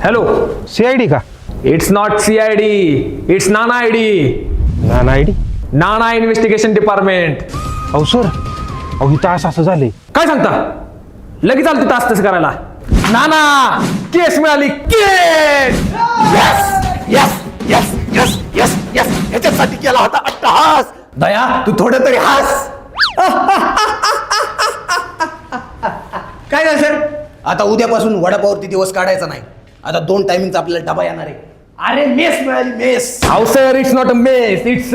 Hello. CID का? It's not CID, it's Nana ID. Nana ID? Nana investigation department. अहो sir, अहो इथं असं झालंय. काय सांगता? लगेच आलं तिथं असं करायला. नाना केस मिळाली, case. Yes yes yes yes yes ह्याच्यासाठी केला होता अट्टहास. दया तू थोडं तरी हास. काय झालं सर? आता उद्यापासून वडापावरती दिवस काढायचा नाही. आता 2 टायमिंगचा आपल्याला डबा येणार आहे. अरे मेस मिळाली, mess. How sir, it's not a mess, it's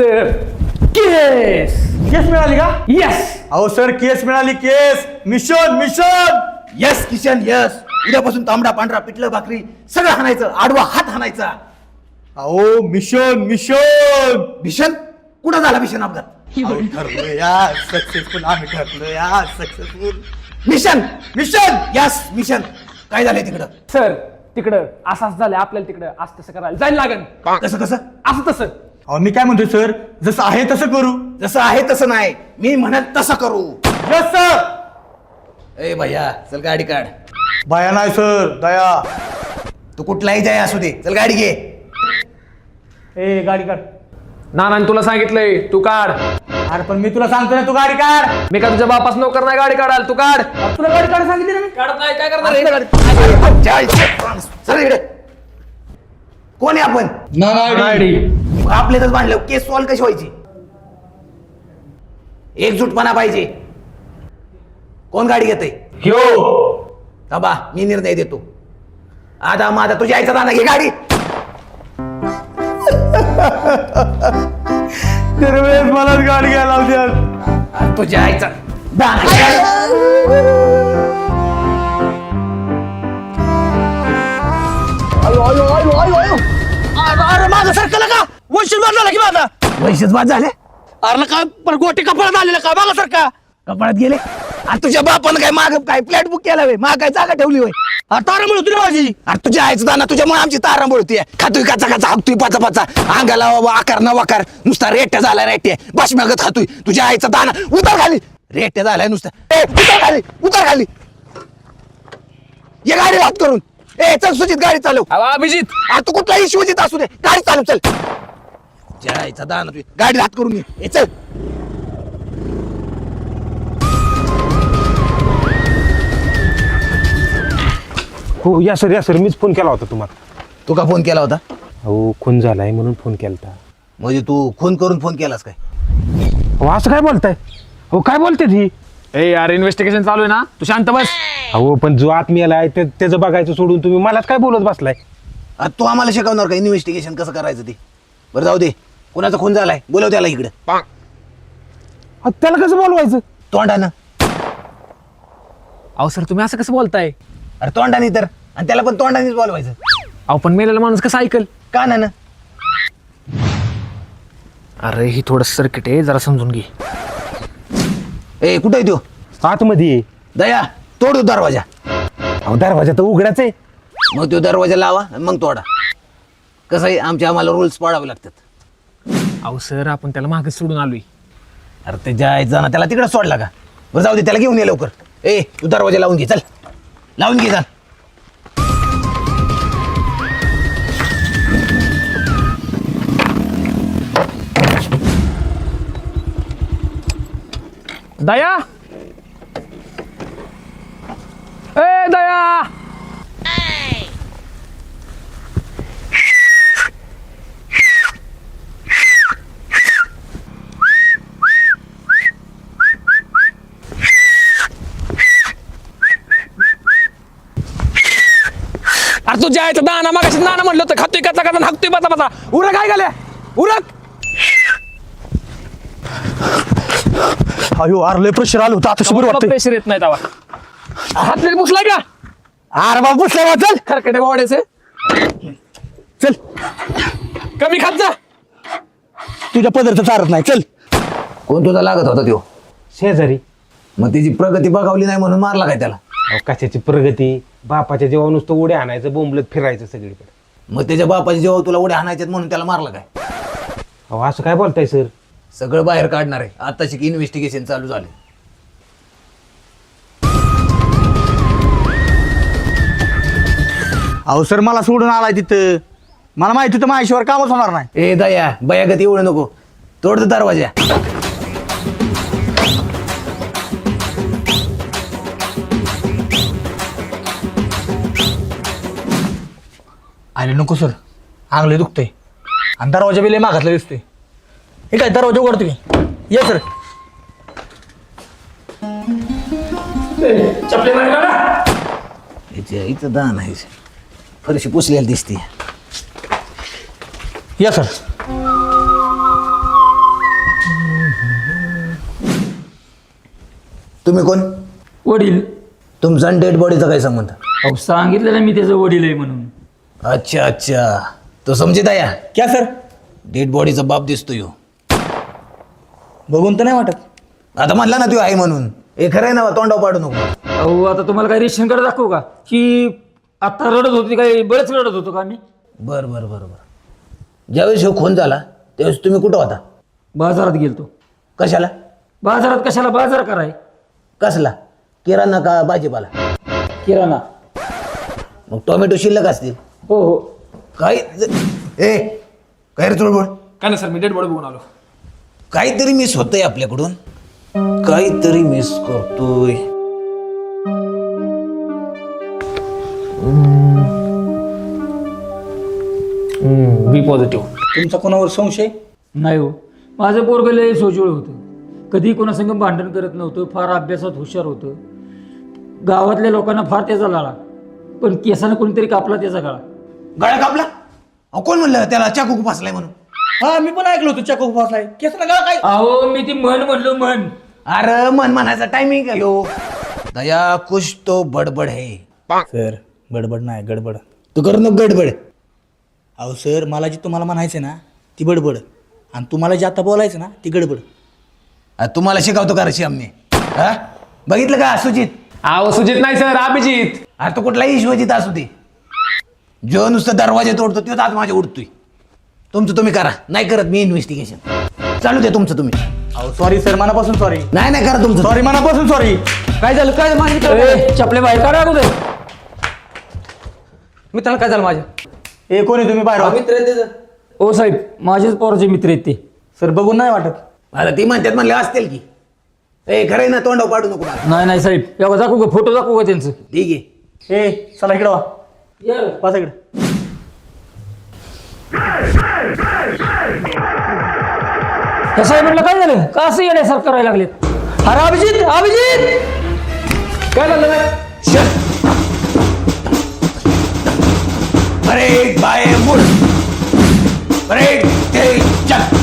case. Case मिळाली का? येस. अहो सर, केस मिळाली, case. Mission mission. Yes Kishan yes. उद्यापासून तांबडा पांढरा पिठलं भाकरी सगळं हाणायचं, आडवा हात हाणायचा. अहो मिशन मिशन. मिशन कुठं झाला मिशन अपघात? ठरलो यार सक्सेसफुल, आम्ही ठरलो यार successful. Mission mission yes mission. काय झालंय तिकडं? सर तिकडं असंच झालं, आपल्याला तिकडं असं तसं करायला जायला लागेल. कसं कसं? असं तसं. अहो मी काय म्हणतोय सर, जसं आहे तसं करू. जसं आहे तसं नाही, मी म्हणत तसं करू. Yes sir. ए भैया चल गाडी काढ. बाया नाही सर, दया. तू कुठलाही जाय असू दे, चल गाडी घे. ए गाडी काढ. नानाने तुला सांगितलंय तू काढ. अरे पण मी तुला सांगतो ना, तू गाडी काढ. मी का तुझ्या बापास नोकर नाही गाडी काढाल, तू काढ. तुला गाडी काढ सांगितली ना मी. काढत नाही, काय करणार? चल इकडे. कोण आहे आपण? ID. आपल्यातच बांधलं, केस सॉल्व कशी व्हायची? एकजुटपणा पाहिजे. कोण गाडी घेतय? बाबा मी निर्णय देतो. आता माझा तुझ्या आईचा दाना घे गाडी. दरवेळेस मलाच गाडी घ्यायला लावते. आणि तुझ्या आईचा दाना घे गाडी. अरे माझं सरकलं का? वैशिल मारला की माझा. वैशच बाद झाले. अरे का पण गोटे कपड्यात आलेलं का? बघा सर का कपाळात गेले. आणि तुझ्या बापानं काय माग काय फ्लॅट बुक केला वे? माग काय जागा ठेवली होय? तारा मिळतो ना माझी. अरे तुझ्या आईचं दाना तुझ्यामुळे आमची तारांबळ होतीये. खातोय काचा काचा, हाकतोय पाचा पाचा, अंगाला आकार न वाकार, नुसता रेट्या झाला रेट्या, बाशम्यागत खातोय. तुझ्या आईचा दाना उतार खाली, रेट्या झालाय नुसता. ए उतार खाली, उतार खाली. ये गाडी हात करून. ए चल सुजित गाडी चालव. अभिजित. अरे तू कुठलाही शिवजित असू दे, गाडी चालव चल. तुझ्या आईचा दाना तुझी गाडी हात करून ये. ए चल. हो या सर मीच फोन केला होता तुम्हाला. तू का फोन केला होता? अहो खून झालाय म्हणून फोन केला. म्हणजे तू फोन करून फोन केलास काय? अहो असं काय बोलताय? अहो काय बोलते ही? ए यार, इन्व्हेस्टिगेशन चालू आहे ना, तू शांत बस. अहो पण जो आत्मीयाला आहे त्याचं बघायचं सोडून तुम्ही मलाच काय बोलत बसलाय? आता तू आम्हाला शिकवणार का इन्व्हेस्टिगेशन कसं करायचं ते? बरं जाऊ दे. कुणाचा खून झालाय बोलव त्याला इकडे. अहो, त्याला कसं बोलवायचं? तोंडानं. अहो सर, तुम्ही असं कसं बोलताय? अरे तोंडाने तर, आणि त्याला पण तोंडानेच बोलवायचं. अहो पण मेलेला माणूस कसं ऐकल? कानानं. अरे ही थोडं सर्किट आहे, जरा समजून घे. ए कुठे देऊ? आतमध्ये ये. दया तोडू दरवाजा. अहो दरवाजा तर उघडाच आहे. मग तो दरवाजा लावा आणि मग तोडा. कसं आहे, आम्हाला रूल्स पाळावे लागतात. अहो सर, आपण त्याला मागे सोडून आलोय. अरे ते जायचं ना, त्याला तिकडे सोडला का? बरं जाऊ दे, त्याला घेऊन ये लवकर. ए तू दरवाजा लावून घे, चल लावून घे चल. दया, ए दया. अरे तू जायचं दाना, मागाशी नाना म्हटलं होतं, खातोय कचा कचा, हाकतोय पाचा पाचा. उरक काय गेल्या, उरक. अयो अरे लय प्रेशर आलं होतं, आता बरं वाटतंय. प्रेशर येत नाही तेव्हा. हात लेट पुसलाय का? अरे बाबा पुसला, चल खरकटे वाढायचे. चल. कमी खात जा. तुझ्या पदरचं चारत नाही, चल. कोण तुझा लागत होता त्यो? शेजारी. मग त्याची प्रगती बघावली नाही म्हणून मारला काय त्याला? अहो कशाची प्रगती? बापाच्या जेव्हा नुसतं उड्या आणायचं, बोंबलत फिरायचं सगळीकडे. मग त्याच्या बापाची जेव्हा तुला उड्या हाणायच्यात म्हणून त्याला मारला काय? अहो असं काय बोलताय सर? सगळं बाहेर काढणार आहे. आताची इन्व्हेस्टिगेशन चालू झाले. अहो सर मला सोडून आलाय तिथं. मला माहिती होतं माझ्याशिवाय कामच होणार नाही. ए दया बयागत एवढं नको, तोड दरवाजा. अरे नको सर, आंगले दुखतंय आणि दरवाजा बी लय मागातला दिसतोय. हे काय दरवाजा उघडतो की? ये सर. इथं दान आहे, फरशी पुसलेली दिसते. या सर. तुम्ही कोण? वडील. तुमचा आणि डेड बॉडीचा काय संबंध? अहो सांगितलं ना मी त्याचं वडील आहे म्हणून. अच्छा अच्छा, तो समजे दया. क्या सर? डेड बॉडीचा बाप दिसतो यो. बघून तर नाही वाटत. आता म्हणला ना तू आहे म्हणून. हे खरं आहे ना, तोंडाव पाडू नको. अहो आता तुम्हाला काही रेशन कार्ड दाखवू का की आता रडत होती काही बरेच रडत होतो का मी. बर बर बर बर. ज्यावेळेस ह्यो खून झाला त्यावेळेस तुम्ही कुठं होता? बाजारात गेलतो. कशाला? बाजारात कशाला? बाजार कराय. कसला? किराणा का भाजीपाला? किराणा. मग टोमॅटो शिल्लक असतील. हो हो. काही ए काय रे चोळबोळ? काय नाही सर, मी डेड बॉडी बघून आलो. काहीतरी मिस होतंय आपल्याकडून, काहीतरी मिस करतोय. बी पॉझिटिव्ह. तुमचा कोणावर संशय? नाही हो, माझं पोरगं लय सोजवळ होतं. कधी कोणासंग भांडण करत नव्हतं. फार अभ्यासात हुशार होतं. गावातल्या लोकांना फार त्याचा लाळा. पण केसानं कोणीतरी कापला त्याचा गळा. गळा कापला? अहो कोण म्हणलं त्याला चाकू फासलाय म्हणून? हा मी पण ऐकलं होतं चाकू फासलाय. केस ना काय? अहो मी ती म्हण म्हणलो म्हण. अरे मन म्हणायचा टायमिंग का ह्यो? दया कुछ तो बडबड है. सर बडबड नाही गडबड. तू करू नको गडबड. अहो सर मला जी तुम्हाला म्हणायचं ना ती बडबड आणि तुम्हाला जे आता बोलायचं ना ती गडबड. तुम्हाला शिकवतो का रे आमने? हा बघितलं का सुजित? अहो सुजित नाही सर, अभिजित. अरे तो कुठलाही शिवजित असू दे, जो नुसतं दरवाजे तोडतो तोच आज माझ्या उडतोय. तुमचं तुम्ही करा, नाही करत मी इन्व्हेस्टिगेशन. चालू दे तुमचं तुम्ही. अहो सॉरी सर, मनापासून सॉरी. नाही नाही करा तुमचं. सॉरी मनापासून सॉरी. काय झालं? काय माझी ए, चपले बाहेर काढा अगोदर. मित्राला काय झालं माझ्या? ए कोण आहे तुम्ही बाहेर व्हा. ओ साहेब, माझेच पोराचे मित्र आहेत ते. सर बघून नाही वाटत. आता ती म्हणतात म्हणले असतील की. ए खरं आहे ना, तोंडाव पाडू नको मला. नाही नाही साहेब, एवढा दाखवू का? फोटो दाखवू का त्यांचं? ठीक आहे. ए चला इकडे वा. बस इकडे. त्या साहेबांना काय झालं? का असं येण्यासारखं करायला लागलेत? अरे अभिजित, अभिजित काय झालं? अरे बाय मुळ. अरे ते चल.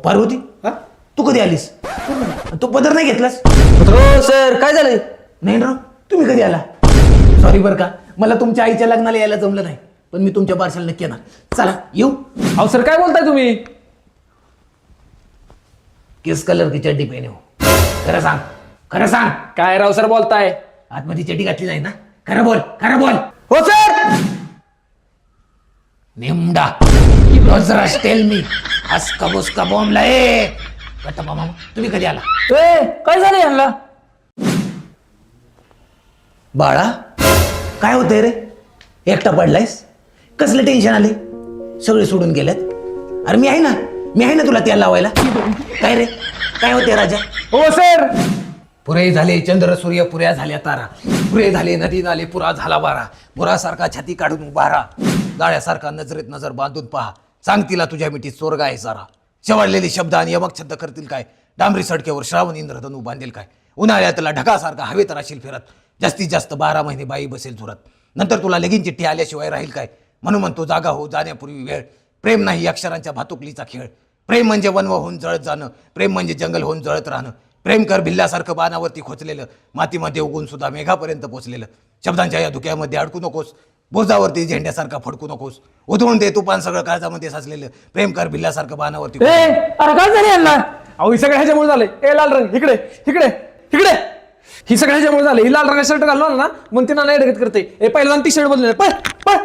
पार्वती तू कधी आलीस? तू पदर नाही घेतलास? हो सर, काय झालंय? नाही राव, तुम्ही कधी आला? सॉरी बरं का, मला तुमच्या आईच्या लग्नाला यायला जमलं नाही, पण मी तुमच्या बारशाला नक्की येणार. चला येऊ. अहो सर, काय बोलताय तुम्ही? किस कलर की चड्डी पहने हो? खरं सांग, खरं सांग. काय राव सर बोलताय? आतमध्ये चड्डी घातली नाही ना? खरं बोल, खरं बोल. हो सर. नेमडा रोजराज tell me हसका बुसका बॉम्बला. ए गट्टप्पा मामा, तुम्ही कधी आला? ए, काय झालं यांना? बाळा काय होतंय रे? एकटा पडलायस? कसलं टेन्शन आले? सगळे सोडून गेल्यात. अरे मी आहे ना, मी आहे ना तुला तेल लावायला. काय रे, काय होते राजा? हो सर. पुरे झाले चंद्र सूर्य, पुऱ्या झाल्या तारा, पुरे झाले नदी नाले, पुरा झाला वारा. मुरासारखा छाती काढून उभारा, जाळ्यासारखा नजरेत नजर बांधून पहा. सांग तिला तुझ्या मिठीत स्वर्ग आहे सारा. शेवाळलेले शब्द आणि यमक छंद करतील काय? डांबरी सडकेवर श्रावण इंद्रधनू बांधेल काय? उन्हाळ्यातला ढगासारखा हवेत राशील फिरत. जास्तीत जास्त 12 महिने बाई बसेल झुरत. नंतर तुला लगीन चिठ्ठी आल्याशिवाय राहील काय? म्हणून म्हणतो जागा हो जाण्यापूर्वी वेळ. प्रेम नाही अक्षरांच्या भातुकलीचा खेळ. प्रेम म्हणजे वनव होऊन जळत जाणं. प्रेम म्हणजे जंगल होऊन जळत राहणं. प्रेम कर भिल्ल्यासारखं बाणावरती खोचलेलं, मातीमध्ये उगून सुद्धा मेघापर्यंत पोचलेलं. शब्दांच्या या धुक्यामध्ये अडकू नकोस. बोजावरती झेंड्यासारखा फडकू नकोस. उधळून दे तुपान सगळं काळजामध्ये साचलेलं. प्रेम कर भिल्ल्यासारखं बाणावरती. ए, अरे काय झालं यांना? अहो ही सगळं ह्याच्यामुळे झालंय. ए लाल रंग इकडे इकडे इकडे. ही सगळं ह्याच्यामुळे झालं. ही लाल रंगाचा शर्ट घालून ना मग तिला नाही ढगत करते. ए पहिला टी शर्ट बदलून पळ पळ.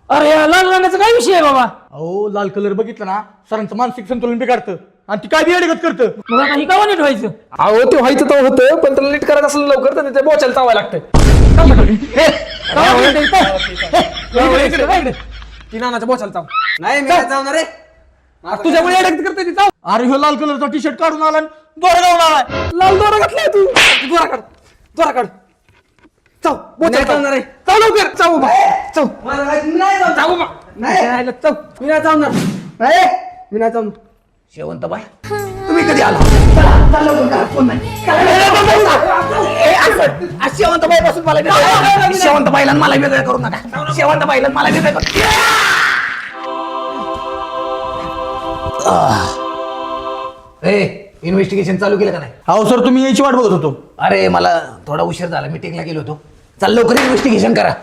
अरे या लाल रंगाचा काय विषय आहे बाबा? अहो लाल कलर बघितलं ना सरांचं मानसिक संतुलन बिघडतं. आणि ती काय बियाडगत करतं. मग आता ही का नीट व्हायचं? अहो ते व्हायचं तर होतं पण त्याला नीट करायचं असलं लवकर तर ते बोचायला चावायला लागतंय. ती नानाच्या बोचायला चाव. नाही मी काय जाणार रे. तुझ्यामुळे अडकत करते ती चाव. अरे ह्यो लाल कलरचा टी शर्ट काढून आला दोरा जाऊन आलाय. लाल दोरा घातलाय तू. दोरा काढ. दोरा काढ. चाव. बोचायला चावणार आहे. चाव लवकर. चाव बा. चाव. चाव बा. नाही चाव. मी नाही चावणार. मी नाही चावणार. शेवंत बाई तुम्ही कधी आला. शेवंत बाई पासून मला शेवंत बाईला मला वेगळं करू नका. शेवंत बाईला मला वेगळं करू. इन्व्हेस्टिगेशन चालू केलं का नाही. अहो सर तुम्ही यायची वाट बघत होतो. अरे मला थोडा उशीर झाला मीटिंगला गेलो होतो. चल लवकर इन्व्हेस्टिगेशन करा.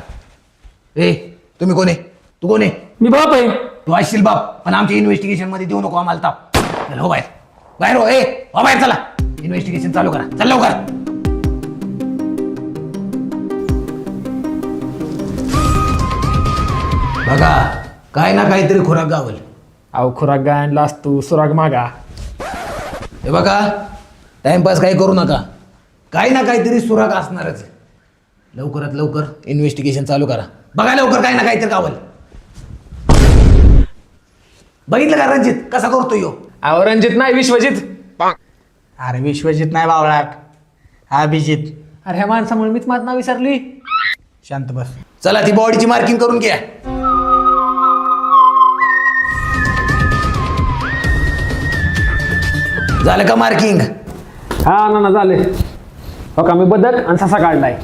तुम्ही कोण आहे. तू कोण आहे. मी बाप आहे. तू असशील बाप पण आमच्या इन्व्हेस्टिगेशन मध्ये देऊ नको आम्हाला ताप. चल हो बाहेर. बाहेर हो. हो बाहेर चला. इन्व्हेस्टिगेशन चालू करा. चल लवकर. बघा काय ना काहीतरी खुराक गावल. अहो खुराक गायनला असतो सुराग मागा. हे बघा टाइमपास काही करू नका. काही ना काहीतरी सुराग असणारच. लवकरात लवकर इन्व्हेस्टिगेशन चालू करा. बघा लवकर काही ना काहीतरी गावल. बघितलं का रणजित कसा करतो यो. अहो रणजित नाही विश्वजित. अरे विश्वजित नाही बावळाट, अभिजित. अरे ह्या माणसामुळे मीच माझं नाव विसरली. शांत बस. चला ती बॉडीची मार्किंग करून घ्या. झालं का मार्किंग. हा ना झाले. हो का मी बदक आणि ससा काढलाय.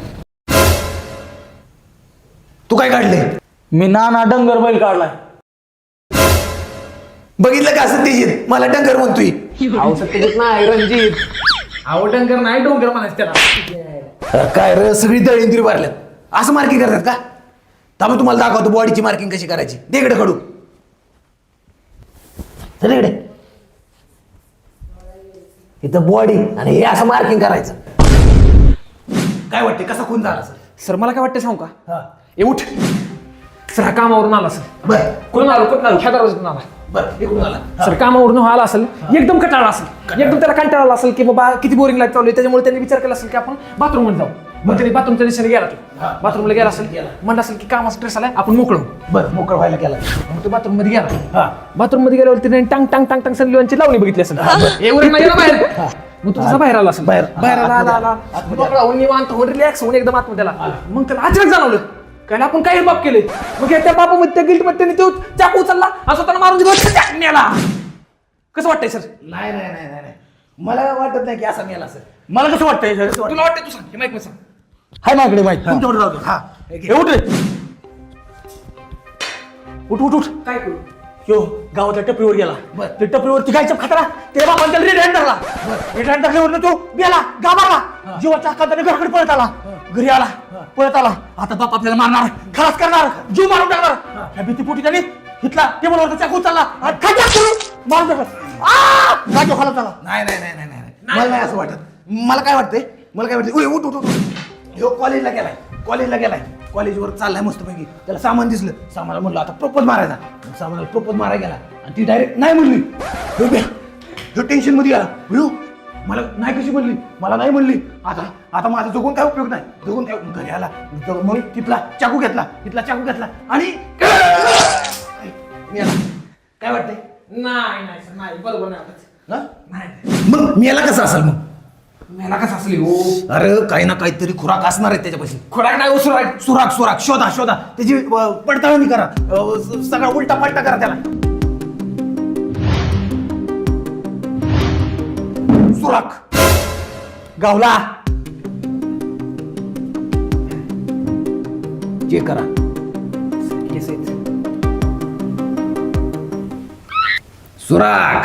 तू काय काढले. मी नाना डंगर बैल काढलाय. बघितलं का सत्यजित मला डंगर म्हणतोय. अहो सत्यजित नाही रणजित. अहो डंगर नाही डोंगर म्हणायचं त्याला. काय र सगळी दळिंद्री भरल्यात. असं मार्किंग करतात का. त्यामुळे तुम्हाला दाखवतो बॉडीची मार्किंग कशी करायची. दे इकडे खडू. चल इकडे. इथं बॉडी आणि हे असं मार्किंग करायचं. काय वाटते कसा खून झाला सर. सर मला काय वाटतं सांगू का. ए उठ. सर हा कामावरून आला सर. बर कुठून आलो कुठून आलो ह्या दरवाजातून आला. बर इकडून आला. सर कामावरून आला असेल एकदम कंटाळा असेल. एकदम त्याला कंटाळा आला असेल की बाबा किती बोरिंग लाईफ चालू आहे. त्याच्यामुळे त्यांनी विचार केला असेल की आपण बाथरूम मध्ये जाऊ. मग त्यांनी बाथरूमच्या दिशेने गेला. तो बाथरूमला गेला असेल म्हणलं असेल की कामाचा स्ट्रेस आलाय आपण मोकळू. बर मोकळ व्हायला केला. मग तो बाथरूम मध्ये गेला. हा बाथरूम मध्ये गेल्यावर तिने टांग टांग टांग टांग सनलिवांची लावणी बघितली असेल. एवढं नाही गेला बाहेर. मग तो तसा बाहेर आला असेल. बाहेर आला मोकळा होऊन निवांत होऊन रिलॅक्स होऊन एकदम आतमध्ये आला. मग त्याला अचानक जाणवलं कारण आपण काही बाप केले. मग त्या बापामध्ये त्या गिल्ट मध्ये तो चाकू उचलला असं त्याला मारून नेला. कसं वाटतंय सर. नाही नाही नाही नाही मला वाटत नाही की असा मेला सर. मला कसं वाटतंय सर. तुला वाटतंय तू सांग हे माहित सांग. हाय माझ्याकडे माहिती तुमच्याकडे जाऊ. हा हे उठ रे. उठ उठ उठ. काय करू. यो गावाच्या टपरीवर गेला. बर. ते टपरीवरती काय खातरा ते बाबांनी त्याला रेड हँड धरला. रेड हँड धरल्यावर तो गेला गावाला. जीवाच्या हाताने घराकडे पळत आला. घरी आला पळत आला. आता बाप आपल्याला मारणार खलास करणार जीव मारून टाकणार. त्या भीतीपोटी त्याने हितला टेबलवर चाकू उचलला आणि खाद्यात करून मारून टाकला. जागेवर खाला झाला. नाही नाही नाही नाही नाही मला नाही असं वाटत. मला काय वाटतंय उठ उठ उठ उठ. ह्यो कॉलेजला गेलाय. कॉलेजवर चाललाय मस्तपैकी. त्याला सामान दिसलं. सामानाला म्हणलं आता प्रपोज मारायचा. सामानाला प्रपोज मारायला गेला आणि ती डायरेक्ट नाही म्हणली. ह्यो टेन्शन मध्ये गेला. ह्यो मला नाही कशी म्हणली. मला नाही म्हणली. आता माझा जगून काय उपयोग नाही. जगून काय घरी आला मग तिथला चाकू घेतला आणि मी आला. काय वाटतंय. नाही नाही सर नाही बरोबर नाही वाटत. हा? नाही मग मेला कसं असेल मग. मेला कसं असली हो. अरे काही ना काहीतरी खुराक असणार आहे त्याच्यापाशी. खोराक नाही उसरा. सुराग शोधा त्याची पडताळणी करा. सगळा उलटा पलटा करा त्याला. सुराग गावला जे करा. सुराग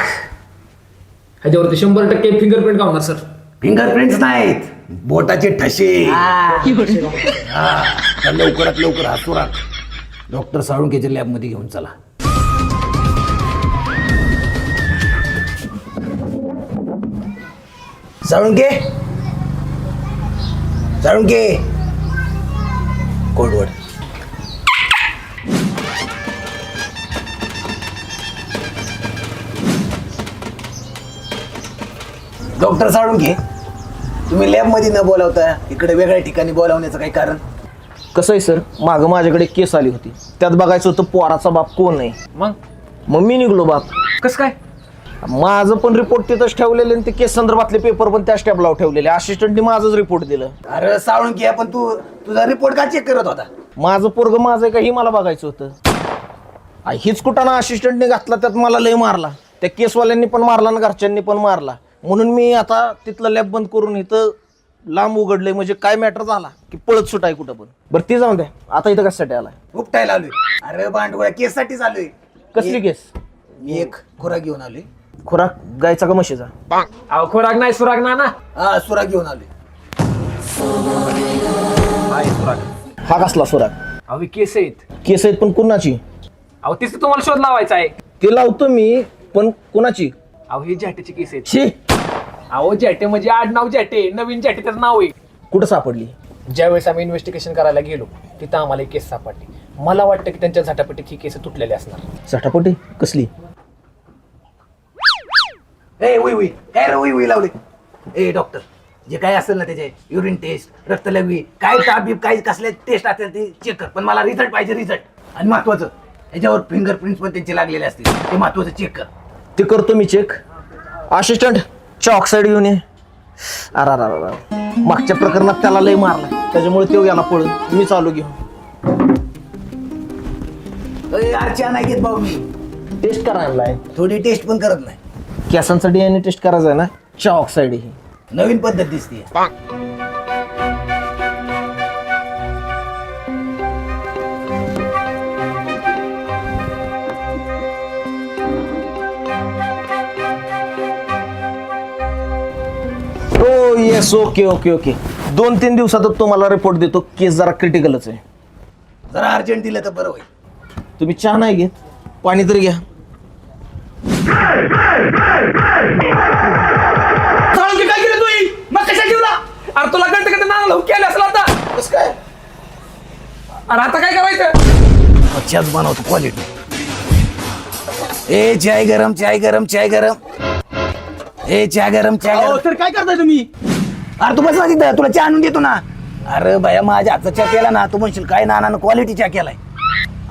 ह्याच्यावरती 100% फिंगरप्रिंट गावणार सर. फिंगरप्रिंट्स नाहीत बोटाचे ठसे. तर लवकरात लवकर हा सुराग डॉक्टर साळुंकेच्या लॅबमध्ये घेऊन चला. साळुंके कोडवड. डॉक्टर साळून घे, तुम्ही लॅब मध्ये न बोलावता इकडे वेगळ्या ठिकाणी बोलावण्याचं काही कारण? कसं आहे सर, मागं माझ्याकडे केस आली होती, त्यात बघायचं होतं पोराचा बाप कोण आहे. मग मी निघलो बाप. कस काय? माझं पण रिपोर्ट तिथंच ठेवलेले आणि ते केस संदर्भातले पेपर पण त्याच टॅबलावर ठेवलेले. असिस्टंटने माझंच रिपोर्ट दिलं. अरे साळून घे, पण तू तुझा रिपोर्ट का चेक करत होता? माझं पोरग माझं आहे का हे मला बघायचं होतं. हीच कुठाना असिस्टंटने घातला, त्यात मला लय मारला. त्या केसवाल्यांनी पण मारला आणि घरच्यांनी पण मारला. म्हणून मी आता तिथलं लॅब बंद करून इथं लांब उघडलंय. म्हणजे काय मॅटर झाला की पळत सुटाय कुठं पण. बरं ती जाऊन द्या, आता इथं कशासाठी आलाय? उपटायला आलोय. अरे भांडवळ्या केस साठी चाललोय. कसली केस? मी एक खुराक घेऊन आलोय. खुराक गायचा का म्हशीचा? अहो खोराक नाही सुराग ना. हा सुराक घेऊन आलोय. हा कसला सुराक? अहो हे केस आहेत. केस आहेत पण कुणाची? अहो तेच तर तुम्हाला शोध लावायचा आहे. ते लावतो मी, पण कुणाची? अहो हे जॅटेचे केस आहेत. शी, अहो जॅटे म्हणजे आडनाव जॅटे, नवीन जॅटे त्याचं नाव आहे. कुठं सापडली? ज्यावेळेस आम्ही इन्व्हेस्टिगेशन करायला गेलो तिथं आम्हाला एक केस सापडली. मला वाटतं की त्यांच्या झटापटीत ही केस तुटलेली असणार. झटापटी कसली? ए उई उई, काय रे उई उई लावले? ए डॉक्टर, जे काय असेल ना त्याचे युरिन टेस्ट, रक्तलघवी, काय ताबीब, काय कसले टेस्ट असेल ते चेक कर. पण मला रिझल्ट पाहिजे, रिझल्ट. आणि महत्वाचं याच्यावर फिंगरप्रिंट्स पण त्यांचे लागलेले असतील, ते महत्वाचं चेक कर. ते करतो मी चेक. असिस्टंट ऑक्साईड घेऊन ये. अरे मागच्या प्रकरणात त्याला लय मारला, त्याच्यामुळे तो गेला पळून. मी चालू घेऊन. अर्चा नाही घेत भाऊ मी. टेस्ट करायला आहे. थोडी टेस्ट पण करत नाही. केसांचा DNA टेस्ट करायचा आहे ना, ऑक्साईड ही नवीन पद्धत दिसते. हो येस, ओके ओके ओके. 2-3 दिवसातच तुम्हाला रिपोर्ट देतो. केस जरा क्रिटिकलच आहे. जरा अर्जंट दिलं तर बरं होईल. तुम्ही चहा नाही घेत, पाणी तरी घ्या. काय केलं तू? मग कशा ठेवला? अरे तुला कळतं का ते नाव लावून केलं असेल आता? कसं काय? अरे आता काय करायचं? चहाच बनवतो क्वालिटी. ए चाय गरम, चाय गरम, चाय गरम. ए चहा गरम, चहा गरम. तर काय करताय तुम्ही? अरे तू बस ना तिथं, तुला चहा आणून देतो ना. अरे भया माझ्या हातचा चहा केला ना, तू म्हणशील काय नानानं क्वालिटी चहा केलाय.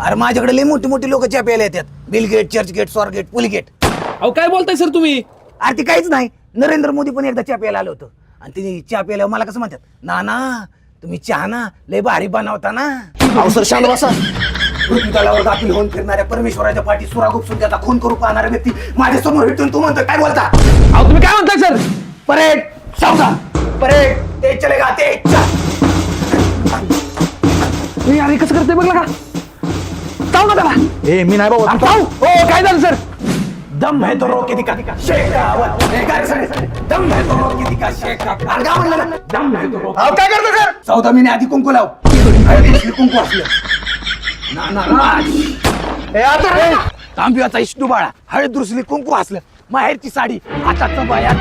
अरे माझ्याकडे लई मोठी मोठी लोक चहा प्यायला येतात. Bill gate, church gate, Swargate, Pulgate. अहो काय बोलताय सर तुम्ही? अरे ते काहीच नाही. नरेंद्र मोदी पण एकदा चहा प्यायला आलं होतं आणि तिने चहा प्यायल्यावर मला कसं म्हणतात, नाना तुम्ही चहा ना लय भारी बनवता ना. अवसर शांत बसा. पृथ्वी तलावर गाठी होऊन फिरणाऱ्या परमेश्वराच्या पाठी सुरा गुपसून त्याचा खून करू पाहणारा व्यक्ती माझ्या समोर भेटून तू म्हणतोय काय बोलता? अहो तुम्ही काय म्हणताय सर? परेड, सावधान. परेड, ते चलेगा ते. अरे कसं करते बघला का? चाव ना त्याला. ए मी नाही बाबा. चाव. हो काय झालं सर? दम है तो रोके दिखा शेखावत. ए, काय रे साले? दम है तो रोके दिखा शेखावत. अरे काय म्हणलं ना? दम है तो रोके. अहो काय करतो सर? 14 महिने आधी कुंकू लाव. हळदीतली कुंकू असलं ना राज. ए आता तांब्याचा इष्टू बाळा, हळद दुसरी कुंकू असलं, माहेरची साडी हाताचं बाया.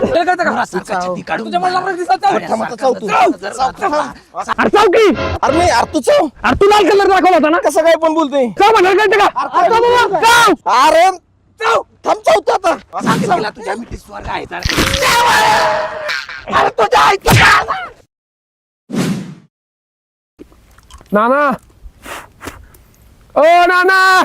काय करता का? साकाची काढून तुझ्या मला लागलं दिसत चाव. थांब आता, चाव तू. अरे चाव की? अरे मी, अरे तू चाव. अरे तू लाल कलर दाखवला होता ना? कसं काय पण बोलतोय? चाव म्हणाल कळतं का? अरे चाव बाबा, चाव. अरे चाव, थांब चावतो आता. सांगितलं तुझ्या मिठी स्वर्ग आहे तर. अरे तुझ्या आईचं काय? नाना, ओ नाना,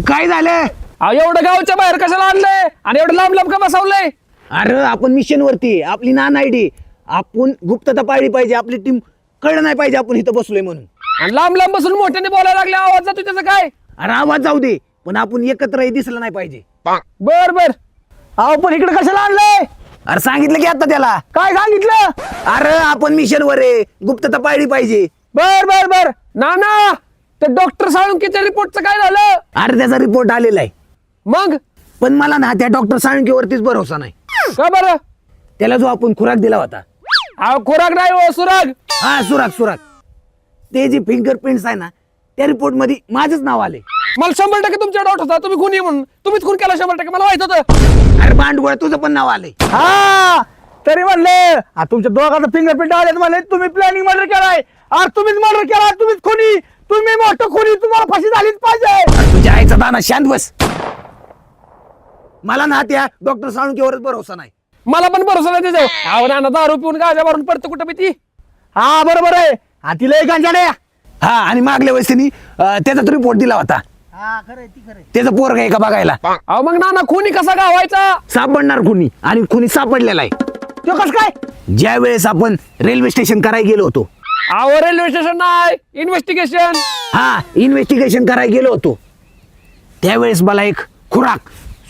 काय झालं? अहो एवढं गावच्या बाहेर कशाला आणलंय आणि एवढं लांब लांब का बसवलंय? अरे आपण मिशन वरती, आपली नान आयडी, आपण गुप्तता पाळली पाहिजे. आपली टीम कळलं नाही पाहिजे आपण इथं बसलोय म्हणून. आणि लांब लांब बसून मोठ्याने बोलायला लागले, आवाज जातो त्याचं काय? अरे आवाज जाऊ दे, पण आपण एकत्रही दिसलं नाही पाहिजे. बर बर. अहो पण इकडे कशाला आणलंय? अरे सांगितलं की आता त्याला. काय सांगितलं? अरे आपण मिशन वर आहे, गुप्तता पाळली पाहिजे. बर बर बर. नाना, ते डॉक्टर साळुंकेच्या रिपोर्टचं काय झालं? अरे त्याचा रिपोर्ट आलेला आहे, मग पण मला ना त्या डॉक्टर साळुंकेवरतीच भरोसा नाही. का बरं? त्याला जो आपण खुराक दिला होता, अहो खुराक नाही हो, सुराग. हा सुराग सुराग, ते जे फिंगरप्रिंट्स आहे ना, त्या रिपोर्ट मध्ये माझंच नाव आले. मला 100% तुमच्या डाऊट होता, तुम्ही खून म्हणून. तुम्हीच खून केला 100%, मला माहित होतं. अरे भांडवळ तुझं पण नाव आले. हा तरी म्हणले तुमच्या दोघांचं फिंगरप्रिंट आले म्हणले तुम्ही प्लॅनिंग मर्डर केलाय. अरे तुम्हीच मर्डर केला, तुम्हीच खुनी, तुम्ही मोठं खुनी, तुम्हाला फाशी झालीच पाहिजे. तुझ्या आईचा दाना शांत बस. मला ना त्या डॉक्टर साळुंकेवरच भरोसा नाही. मला पण भरोसा नाही त्याच्यावर. अहो नाना दारू पिऊन गाजा भरून पडतं कुठं भीती. हा बरोबर आहे. हा तिला एक गांजाड्या. हा आणि मागल्या वेळेस त्यांनी त्याचा रिपोर्ट दिला होता. त्याचं पोरग आहे का बघायला. अहो मग नाना खुनी कसा गावायचा. सापडणार कुणी आणि कुणी सापडलेला आहे. तो कस काय? ज्या वेळेस आपण रेल्वे स्टेशन करायला गेलो होतो. अहो रेल्वे स्टेशन नाही, इन्व्हेस्टिगेशन. हा इन्व्हेस्टिगेशन करायला गेलो होतो त्यावेळेस मला एक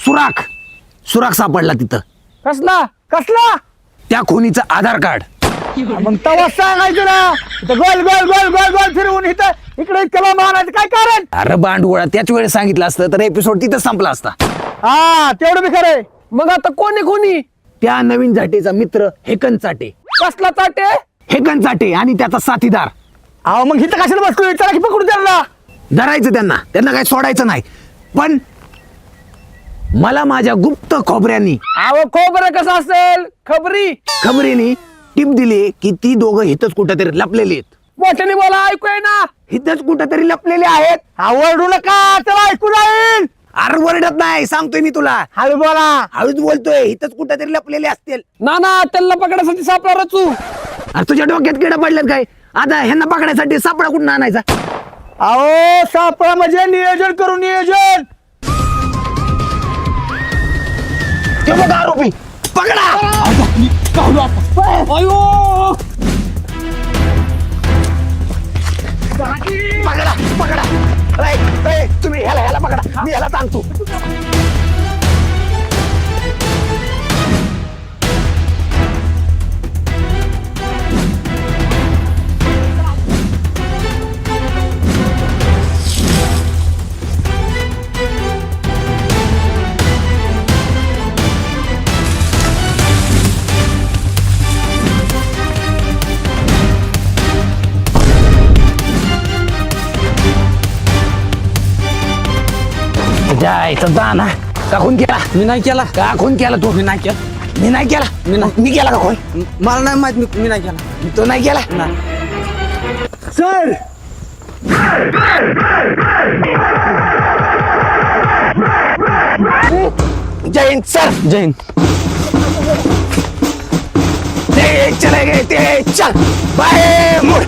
सुराख सापडला तिथं. कसला. कसला? त्या खुनीचं आधार कार्ड. मग तवा सांगायचं ना. इथं गोल गोल गोल गोल गोल फिरवून इथं इकडे इतकं मारायचं काय कारण? अरे बांडगोळा त्याच वेळेस सांगितलं असतं तर एपिसोड तिथं संपला असता. हा तेवढं बी खरंय. मग आता कोणी खुनी. त्या नवीन जाटेचा मित्र हेकन चाटे. कसला चाटे. हेकन चाटे आणि त्याचा साथीदार. अहो मग इथं कशाला बसतोय? चला की पकडून त्यांना. धरायचं त्यांना काही सोडायचं नाही. पण मला माझ्या गुप्त खोबऱ्यांनी अहो खोबरं कसं असेल. खबरीनी टिप दिली की ती दोघं हिथच कुठेतरी लपलेली आहेत. मोठ्याने बोला ऐकूय ना. हिथच कुठेतरी लपलेले आहेत. आवडू नका. चला ऐकू जाईल. अरे वरडत नाही सांगतोय मी तुला. हळू बोला. हळूच बोलतोय. हिथच कुठेतरी लपलेले असतील. नाना त्यांना पकडायसाठी सापडा रचू. अरे तुझ्या डोक्यात किडा पडल्यात काय. आता ह्यांना पकडायसाठी सापडा कुठून आणायचा. अहो सापळा म्हणजे नियोजन करू. नियोजन. ते बघा आरोपी. पकडा. पकडा. तुम्ही ह्याला पकडा. मी ह्याला सांगतो. जायचं दाना का खून केला. मी नाही केला. का खून केला तू. मी नाही केला. मी नाही केला. मी केला का खून. मला नाही माहित. मी नाही केला. तो नाही केला. सर जय हिंद सर. जय हिंद. ते चले गए ते चल बाय मुड़.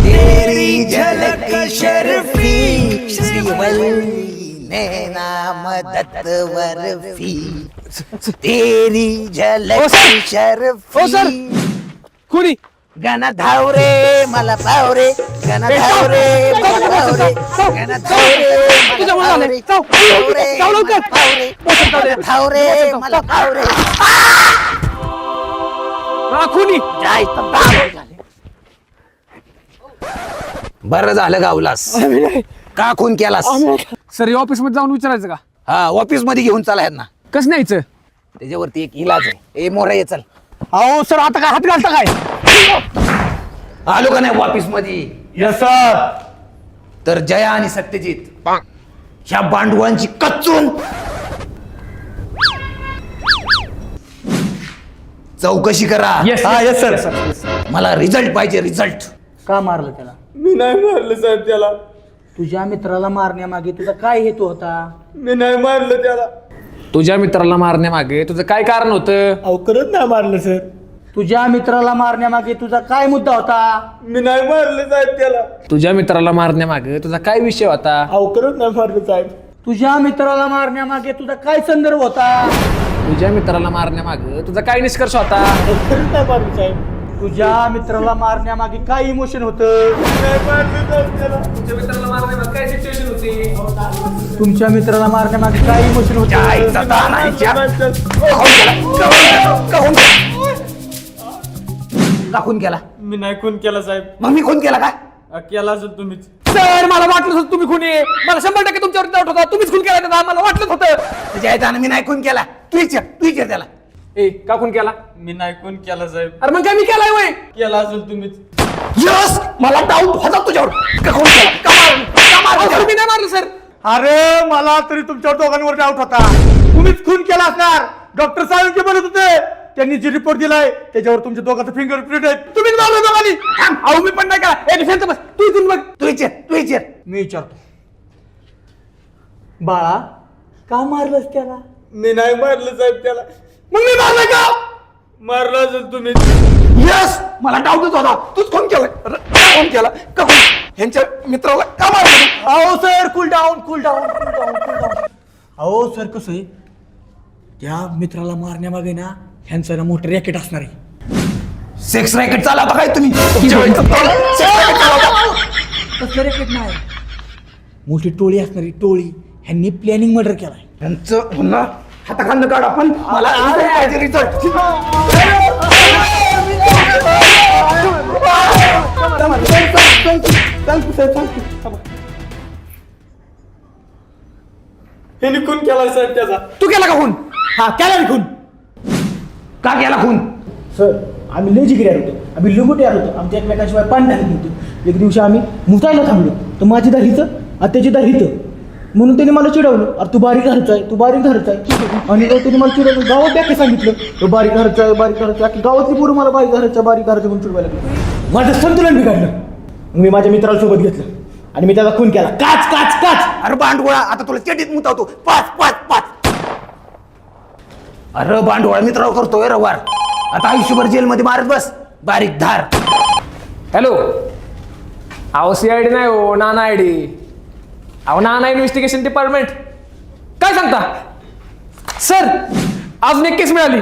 तेरी झलक शर्फी श्रीवल्ली नैना मदत वर्फी. तेरी झलक ओ सर. शर्फी. खुनी. गण धावरे मला पावरे. गण धावरे मला पावरे. गण धावरे तुझ्या मला मुलाने. पावरे. जाऊ लवकर. गण धावरे मला पावरे. हा खुनी. जायचं दारू झाले. बरं झालं गावलास. का खून केलास. सर ऑफिस मध्ये जाऊन विचारायचं का. हा ऑफिस मध्ये घेऊन चला यांना. कसं न्यायचं. त्याच्यावरती एक इलाज आहे. ए मोरा ये चल. अहो सर आता काय हात घालता काय? आलो का नाही ऑफिस मध्ये. Yes sir. तर जया आणि सत्यजित ह्या बांडवांची कच्चून चौकशी करा. हा यस सर. मला रिझल्ट पाहिजे. रिझल्ट. का मारलं त्याला? मी नाही मारलं साहेब त्याला. तुझ्या मित्राला मारण्यामागे तुझा काय हेतू होता? मी नाही मारलं त्याला. तुझ्या मित्राला मारण्यामागे तुझं काय कारण होतं. अहो खरंच नाही मारलं सर. तुझ्या मित्राला मारण्यामागे तुझा काय मुद्दा होता? मी नाही मारलं साहेब त्याला. तुझ्या मित्राला मारण्यामागे तुझा काय विषय होता. अहो खरंच नाही मारलं साहेब. तुझ्या मित्राला मारण्यामागे तुझा काय संदर्भ होता? तुझ्या मित्राला मारण्यामागे तुझा काय निष्कर्ष होता. अहो, खरंच नाही मारलं साहेब. तुझ्या मित्राला मारण्यामागे काय इमोशन होतं? मी नाही मारलं साहेब त्याला. तुझ्या मित्राला मारण्यामागे काय सिच्युएशन होती. तुमच्या मित्राला मारण्यामागे काय इमोशन होतं? जायचं दानाच्या. का खून केला. मी नाही खून केला साहेब. मग मी खून केला का. केला असेल तुम्हीच. सर मला वाटलं होतं तुम्ही खुनी आहे. मला 100% तुमच्यावर डाऊट होता. तुम्हीच खून केला त्याचा. मला वाटलंच होतं. जयताना मी नाही खून केला. तू विचार त्याला. ए का खून केला. मी नाही खून केला साहेब. अरे मग काय मी केलाय वय. केला असेल तुम्हीच. यस मला डाऊट होता तुझ्यावर. का खून केला. का मारलं? मी नाही मारलं सर. अरे मला तरी तुमच्या दोघांवर डाऊट होता. तुम्हीच खून केला असणार. डॉक्टर साळुंके म्हणत होते त्यांनी जे रिपोर्ट दिलाय त्याच्यावर तुमच्या दोघांचं फिंगरप्रिंट आहे. तुम्ही मारलं दोघांनी. अहो मी पण नाही का शांत बस. तू इथून बघ. तू विचार मी विचारतो बाळा का मारलंस त्याला? मी नाही मारलं साहेब त्याला. मग मी मारलं का? मारलं असेल तुम्ही. यस मला डाऊटच होता तूच फोन केला फोन केला का कोण? ह्यांच्या मित्राला का मारलं? अहो sir cool down cool down cool down cool down. अहो सर कसं आहे त्या मित्राला मारण्यामागे ना ह्यांचं ना मोठं रॅकेट असणार आहे. सेक्स रॅकेट चालवता काय तुम्ही तुमच्या वेळेचं sex racket चालवता? कसलं रॅकेट नाही मोठी टोळी असणारी टोळी ह्यांनी प्लॅनिंग मर्डर केलाय. यांचं पुन्हा हाताखालनं काढ आपण मला रिझल्ट ह्याने खून केलाय साहेब त्याचा. तू केला का खून? हा केला मी खून. का केला खून? सर आम्ही लय जिगरी होतो आम्ही लुगोटी होतो आमच्या एकमेकांशिवाय पाणी टाकत नव्हतो. एक दिवशी आम्ही मुतायला थांबलो तर माझी दार हिचं आणि त्याची दार हितं म्हणून त्याने मला चिडवलं अरे तू बारीक घरचा आहे तू बारीक घरचा आहे आणि त्याने मला चिडवलं गावात बॅके सांगितलं तो बारीक घरचा आहे बारीक घरचा आहे गावातली पोरं मला बारीक घरचा म्हणून चिडवायला लागली. माझं संतुलन बिघडलं. मग मी माझ्या मित्राला सोबत घेतलं आणि मी त्याचा खून केला. काच काच काच. अरे बांडगोळा आता तुला चेटीत मुतावतो 5 अरे बांडगोळा मित्रावर करतोय रवार आता आयुष्यभर जेलमध्ये मारत बस बारीक धार. हॅलो अहो CID नाही हो नाना ID. अहो नाना इन्व्हेस्टिगेशन डिपार्टमेंट. काय सांगता सर? अजून एक केस मिळाली.